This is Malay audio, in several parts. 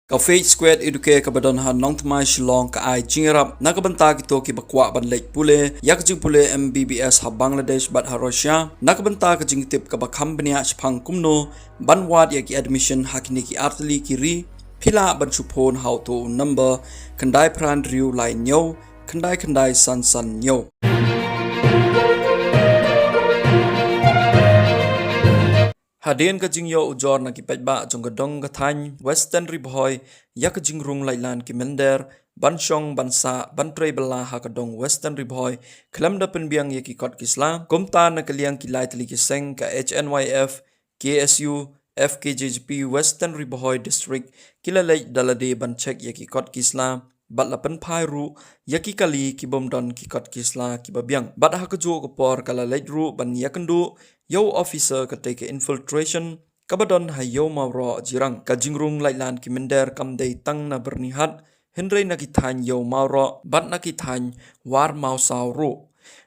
Cafe Square eduke ka badon ha nong tmai shillong ka ai jingrap na ka banta ki to ki bakwa ban lek pule yak jing pule MBBS ha Bangladesh bat ha Russia na ka banta ka jing tip ka ba company ha chphang kumno ban wat yak admission ha kini ki artli ki ri phila ban chupon how to number kandai pran riu lai nyo kandai san nyo. Hadian ka jing yo ujor na ki pajba jong ka dong ka thany western riboy yak jing rung lailan ki mender banshong bansa bantrei bala ha ka dong western riboy klam da pen biang ye ki kot kisla kumta na kaliang ki lai tli ki seng ka HNYF KSU FKJP western riboy district kilalai dalade ban check ye ki kot kisla bat la pen phai ru yaki kali ki bom don ki kot kisla ki babiang bat ha ka jo ko por kala lait ru ban yakandu yo officer ka take infiltration kabadon ha yo mawro jirang ka jingrung lailan ki mender kam dei tang na bernihat hendrei na ki than yo mawro bat na ki than war mau saw ru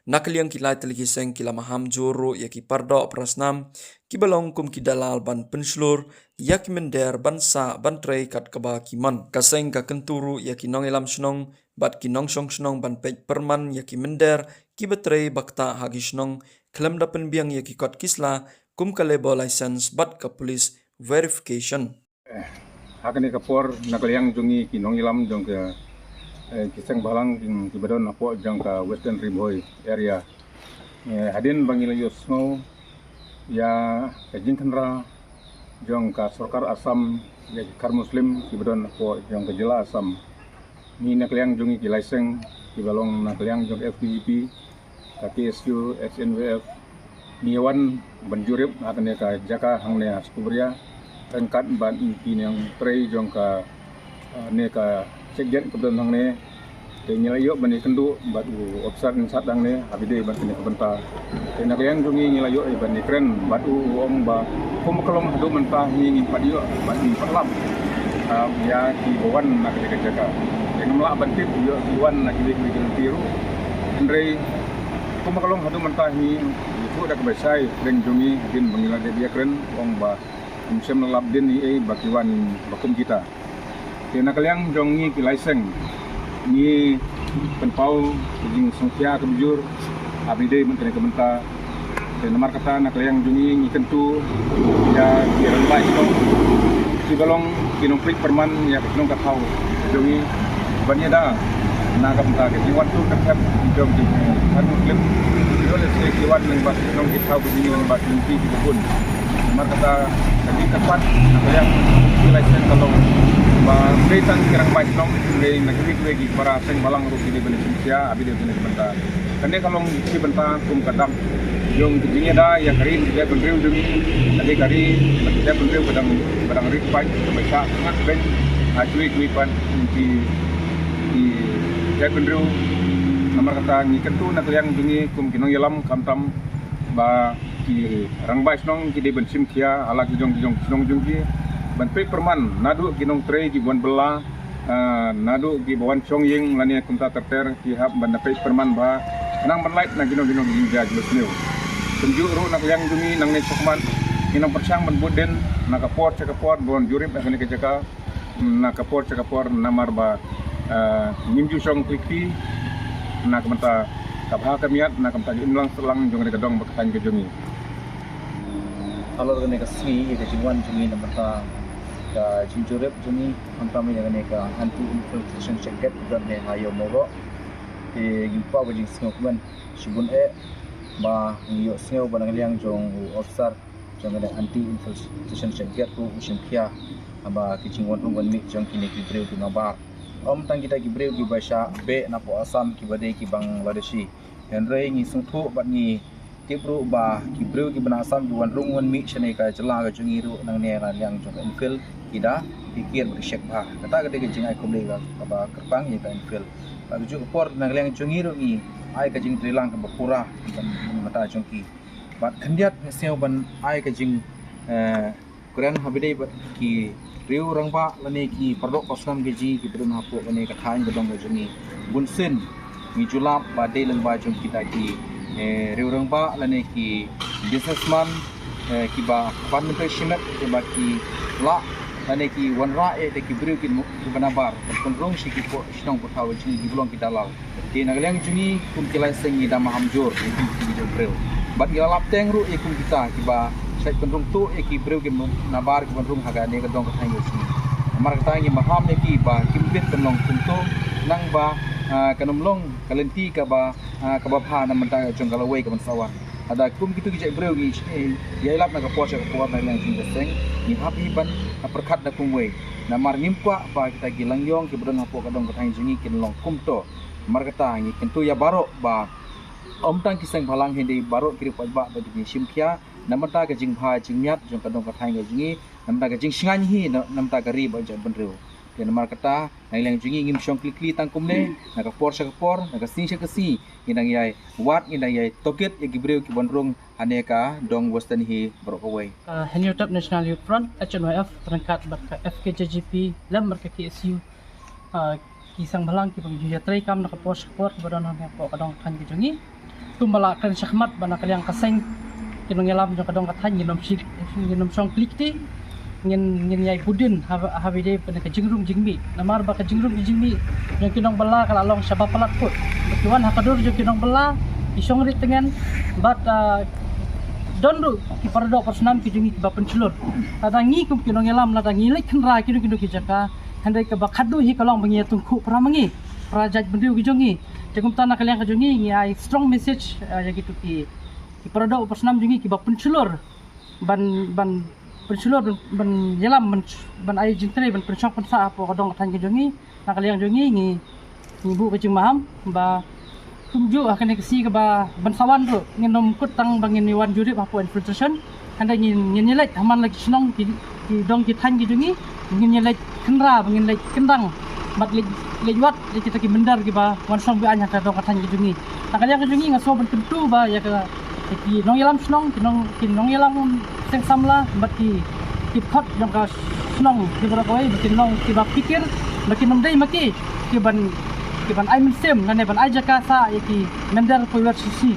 nakliang ki lai tli ki seng ki lamaham juru ya ki pardo prasnam ki balong kum ki dalal ban penslur ya ki mender bansa bantrei kat kaba ki man ka seng ka kenturu ya ki nong elam snong bat ki nong shong snong ban pej perman ya ki mender ki betrei bakta hagi snong klem da pen biang ya ki kot kisla kum ka label license bat ka police verification hakani kapor nakaliang jungi ki nong elam jong ke kiseng balang ki badon apo jang ka western riboy area hadin bangila yosno ya kajing kendra jong ka sarkar asam ya kar muslim ki badon apo jong ka jela asam ni nakaliang jungi ki license ki balong nakaliang jong FPP ka KSU SNWF niwan banjurip hakane ka jaka hangne askubria tengkat ban ki yang trei jong ka ne ka cekjen kebetulan hang ne te nyelayo bani kendu bat u obsar sat dang ne habide ban kene kebenta te nak yang jungi nyelayo ban kren bat u om ba kom kolom hadu menta ni padio bat ni perlam ya ki bawan nak jaga te ngemla bantit yo iwan nak di tiru andre kom kolom hadu menta ni itu dak besai dan jungi din mengila dia kren om ba sem lab din ni bakiwan bakum kita kena kaliang jongi ki license ni penpau jing songkia kebujur abide menteri kementa dan nomor kata nak kaliang jongi ni kentu ya ki renbai itu si balong kinong prik perman ya kinong katau jongi banya da na kementa ke jiwan tu katap jong di kan muslim yo le se jiwan nang bas kinong kitau begini nang bas mimpi di kebun nomor kata jadi tepat nak kaliang ki license kalau Betan kirang baik nong dari negeri lagi para seng balang rugi di Indonesia abi di Indonesia. Kene kalau si benta kum kadang jong jingnya da yang kari dia pendriu demi tadi kari dia pendriu badang ripai kebaca sangat ben ajui pan di dia pendriu nomor kata ni kentu nak yang dungi kum kinong yalam kamtam ba ki rang baik nong ki di bensim kia ala ki jong ki banpe perman nadu kinong trei di buan bela nadu di bawan chong ying lani kunta terter ki hab banpe perman ba nang banlait na kinong jinja jelusniu tunjuk ru nak yang dumi nang ne sokman kinong persang ban buden nak cakapor bon jurip akane ke jaka nak cakapor namar ba nimju chong kwiki nak menta kabha kamiat nak menta imlang selang jong ne kedong baktan ke jungi kalau kene kasri ke jinwan jungi namata ka jinjurep juni antami dengan ka anti infiltration checket dan ne hayo moro e gimpa bajing snokman shibun ba yo sneo banang liang jong officer jong ada anti infiltration checket tu usimkia aba kicingwan ungwan mi jong kini ki breu tu naba tang kita ki breu ki basha be na po asam ki bade ki bangladeshi henrei ngi sungthu bat ngi kibru ba kibreu ki banasam duan rungwan mi chane ka jala ga jungi ru nang ne la liang jong infil kida pikir bershek ba kata gede ke jingai kumle ga ba kerpang ye ka infil ba ju por nang liang jungi ru ni ai ka jing trilang ka bapura ban mata jongki ba khandiat seo ban ai ka jing korean habide ba ki riu rangba lani ki pardok kosam ge ji ki brun hapo lani ka thain ga dong ga jungi bunsin mi julap ba de lang ba jong kita ki riurang ba lane ki businessman ki ba parliamentary shimat ki ba ki la ane ki wanra de ki bru ki banabar konrong si ki sinong putaw jing ki bulong ki dalal ti nagaliang jungi kum kilai sengi da mahamjor ki breu bat ngalap teng ru ikum kita ki ba sai konrong tu ki breu ki nabar ki konrong haga ne ka dong ka thayo sini mar ka tangi maham ne ki ba kimbit konrong kunto nang ba kanomlong kalenti ka ba pha na manta jong kalawai ka mansawan ada kum kitu ki breu gi ya ilap na ka po na lang jing seng ni happy ban perkhat da kumwe na mar ngimpa ba kita gilang yong ki bedon hapo kadong katang jingi kin long kumto mar kata ngi kentu ya baro ba om tang kisang balang hindi baro kiri ba ba di simkhia namata ka jing bha jing nyat jong kadong katang jingi namta ka jing singan hi namta ka ri ba jan benreu ken mar kata nailang jingi ngim syong klikli tang kumne na ka por na ka sing ka si inang yai wat inang yai toket ya gibreu ki bonrong aneka dong western hi brokawai Henry Top National Youth Front HNYF terangkat berka FKJGP lem berka KSU kisang balang ki pangjuya tray kam nak pos sport badan nak po kadong kan kijungi tumbala kan syahmat bana kaliang kaseng kinong yalam jong kadong kathan nginom song klikti ngin yai budin habide pada kejingrum jingbi namar ba kejingrum jingbi yang kinong bala kalalong sabab palat put tuan hakadur jong kinong bala isong rit tengen bat donru ki pardo persnam ki jungi ba pencelur tadangi kum kinong yalam ladangi lek khenra ki ki jaka handai ka bakhadu hi kalong bangi tungku pramangi prajat bendiu ki jungi jengum tanah kalian ka jungi ngi strong message ya gitu ki pardo persnam jungi ki ba pencelur ban pencelur ban yalam ban ai jintre ban pensok pensa apa kadong kathan ki jungi na kalian jungi ngi ibu ka jung maham ba tunjuk akan kesi ke ba bansawan tu nginom kut tang bangin wan jurip apa infiltration anda ngin nyelet haman lagi senong ki dong ki than ki jungi ngin nyelet kenra bangin lek kendang mat lewat kita ki bendar ki ba wan song bi anya ka dong kathan ki jungi tak kalian ki jungi ngaso ban tentu ba ya ka ki nong yalam senong ki nong yalam seng samla bat ki khot dong ka senong ki bra koi ki nong ki ba pikir makin nomdai maki ki ban ai mensem ngane ban ai jaka sa ki mendar power sisi